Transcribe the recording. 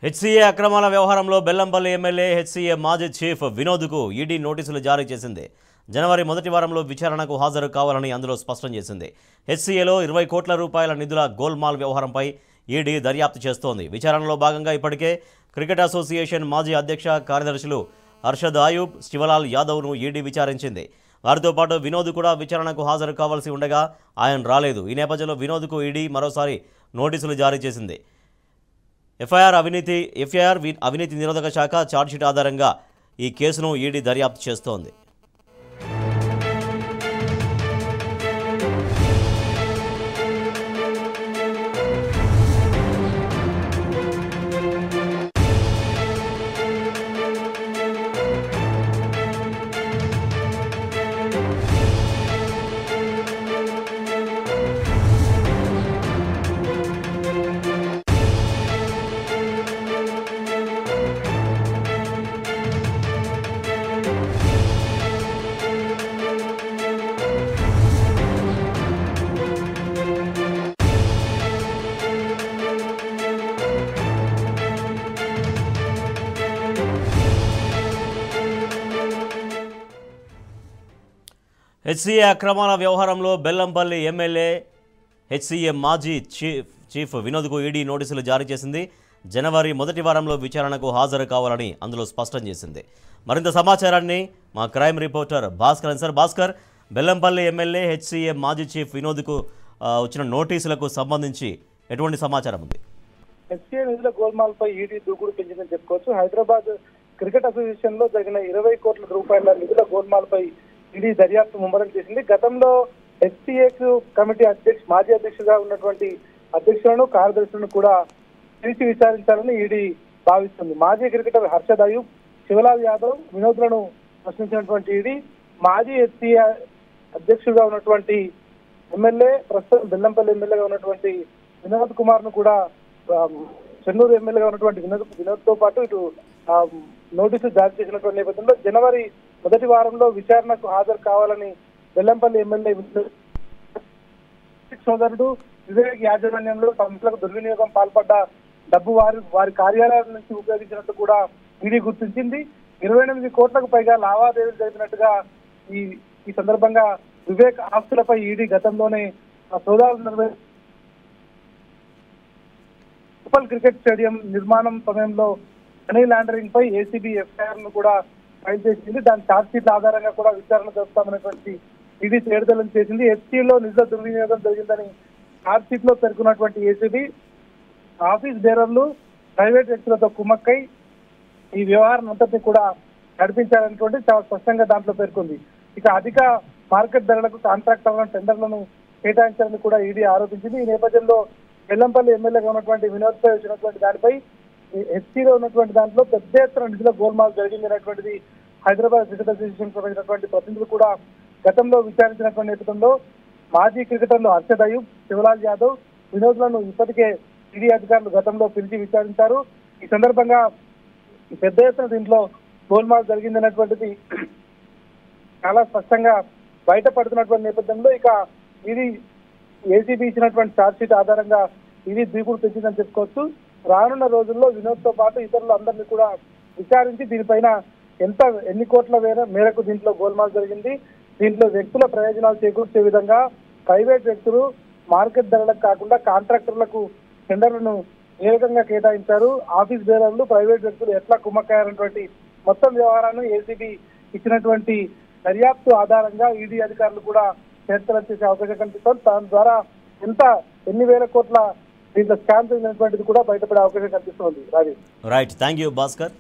HCA అక్రమాల వ్యవహారంలో Bellampalli MLA HCA మాజీ చీఫ్ వినోద్కు ఈడీ నోటీసులు జారీ చేసింది. జనవరి మొదటి వారంలో విచారణకు హాజరు కావాలని అందులో స్పష్టం చేసింది. హెచ్సీఏలో 20 కోట్ల రూపాయల నిధుల గోల్మాల్ వ్యవహారంపై ఈడీ దర్యాప్తు చేస్తోంది. విచారణలో భాగంగా ఇప్పటికే క్రికెట్ అసోసియేషన్ మాజీ అధ్యక్ష కార్యదర్శులు అర్షద్ అయూబ్, శివలాల్ యాదవ్ను ఈడీ విచారించింది. వారితో పాటు వినోద్ కూడా విచారణకు హాజరు కావాల్సి ఉండగా ఆయన రాలేదు. ఈ నేపథ్యంలో వినోద్కు ఈడీ మరోసారి నోటీసులు జారీ చేసింది. ఎఫ్ఐఆర్ అవినీతి నిరోధక శాఖ ఛార్జ్షీట్ ఆధారంగా ఈ కేసును ఈడీ దర్యాప్తు చేస్తోంది. హెచ్సీఏ అక్రమాల వ్యవహారంలో బెల్లంపల్లి ఎమ్మెల్యే హెచ్సీఏ మాజీ చీఫ్ వినోద్కు ఈడీ నోటీసులు జారీ చేసింది. జనవరి మొదటి వారంలో విచారణకు హాజరు కావాలని అందులో స్పష్టం చేసింది. మరింత సమాచారాన్ని మా crime reporter Bhaskar sir. Bhaskar, Bellampalli MLA HCA మాజీ చీఫ్ వినోద్కు వచ్చిన నోటీసులకు సంబంధించి ఎటువంటి సమాచారం ఉంది? హెచ్సీఏ నిధుల గోల్మాల్పై ఈడీ దూకుడు పెంచిందని చెప్పుకోవచ్చు. హైదరాబాద్ క్రికెట్ అసోసియేషన్ లో జరిగిన 20 కోట్ల రూపాయల నిధుల గోల్మాల్పై ఈడీ దర్యాప్తు ముమ్మరం చేసింది. గతంలో హెచ్సీఏకు కమిటీ మాజీ అధ్యక్షుడిగా ఉన్నటువంటి అధ్యక్షులను కార్యదర్శులను కూడా పిలిచి విచారించాలని ఈడీ భావిస్తుంది. మాజీ క్రికెటర్ హర్షద్ అయూబ్, శివలాల్ యాదవ్, వినోద్లను ప్రశ్నించినటువంటి ఈడీ మాజీ హెచ్సీఏ అధ్యక్షుడిగా ఉన్నటువంటి ఎమ్మెల్యే, ప్రస్తుతం బెల్లంపల్లి ఎమ్మెల్యేగా ఉన్నటువంటి వినోద్ కుమార్ ను కూడా చెన్నూరు ఎమ్మెల్యేగా ఉన్నటువంటి వినోద్ తో పాటు ఇటు నోటీసులు జారీ చేసినటువంటి నేపథ్యంలో జనవరి మొదటి వారంలో విచారణకు హాజరు కావాలని బెల్లంపల్లి ఎమ్మెల్యే సోదరుడు వివేక్ యాజమాన్యంలో సంస్థలకు దుర్వినియోగం పాల్పడ్డ డబ్బు వారి కార్యాలయం నుంచి ఉపయోగించినట్టు కూడా ఈడీ గుర్తించింది. 28 కోట్లకు పైగా లావాదేవీలు జరిపినట్టుగా ఈ సందర్భంగా వివేక్ ఆస్తులపై ఈడీ గతంలోనే సోదాలు నిర్వహించి మున్సిపల్ క్రికెట్ స్టేడియం నిర్మాణం సమయంలో మనీ లాండరింగ్ పై ఏసీబీ ఎఫ్ఐఆర్ ను కూడా ఫైల్ చేసింది. దాని ఛార్జ్షీట్ల ఆధారంగా కూడా విచారణ జరుపుతామనేటువంటి ఈడీ తేడుదలం చేసింది. హెచ్సీఏలో నిధుల దుర్వినియోగం జరిగిందని ఛార్జ్షీట్ లో పేర్కొన్నటువంటి ఏసీబీ ఆఫీస్ బేరర్లు, ప్రైవేట్ వ్యక్తులతో కుమ్మక్కై ఈ వ్యవహారం అంతటినీ కూడా నడిపించాలనేటువంటి చాలా స్పష్టంగా దాంట్లో పేర్కొంది. ఇక అధిక మార్కెట్ ధరలకు కాంట్రాక్టర్లను టెండర్లను కేటాయించాలని కూడా ఈడీ ఆరోపించింది. ఈ నేపథ్యంలో బెల్లంపల్లి ఎమ్మెల్యేగా ఉన్నటువంటి వినోద్ పై వచ్చినటువంటి దానిపై హెచ్సీలో ఉన్నటువంటి దాంట్లో పెద్ద ఎత్తున నిధుల గోల్మాల్ జరిగింది అనేటువంటిది హైదరాబాద్ క్రికెట్ అసోసియేషన్ సంబంధించినటువంటి ప్రతినిధులు కూడా గతంలో విచారించినటువంటి నేపథ్యంలో మాజీ క్రికెటర్లు అర్షద్ అయూబ్, శివలాల్ యాదవ్, వినోద్లను ఇప్పటికే ఈడీ అధికారులు గతంలో పిలిచి విచారించారు. ఈ సందర్భంగా పెద్ద ఎత్తున దీంట్లో గోల్మాల్ జరిగిందనేటువంటిది చాలా స్పష్టంగా బయటపడుతున్నటువంటి నేపథ్యంలో ఇక ఇది ఏసీబీ ఇచ్చినటువంటి ఛార్జ్షీట్ ఆధారంగా ఇది దూకుడు పెంచిందని చెప్పుకోవచ్చు. రానున్న రోజుల్లో వినోద్ తో పాటు ఇతరులు అందరినీ కూడా విచారించి దీనిపైన ఎన్ని కోట్ల మేరకు దీంట్లో గోల్మాల్ జరిగింది, దీంట్లో వ్యక్తుల ప్రయోజనాలు చేకూర్చే విధంగా ప్రైవేట్ వ్యక్తులు మార్కెట్ ధరలకు కాకుండా కాంట్రాక్టర్లకు టెండర్లను ఏ విధంగా కేటాయించారు, ఆఫీస్ బేరర్లు, ప్రైవేట్ వ్యక్తులు ఎట్లా కుమ్మక్కయ్యారన్నటువంటి మొత్తం వ్యవహారాన్ని ఏసీబీ ఇచ్చినటువంటి దర్యాప్తు ఆధారంగా ఈడీ అధికారులు కూడా చేర్చడం చేసే అవకాశం కనిపిస్తుంది. దాని ద్వారా ఎన్ని వేల కోట్ల దీంట్లో స్కామ్ జరిగినటువంటిది కూడా బయటపడే అవకాశం కనిపిస్తుంది. Right, thank you Bhaskar.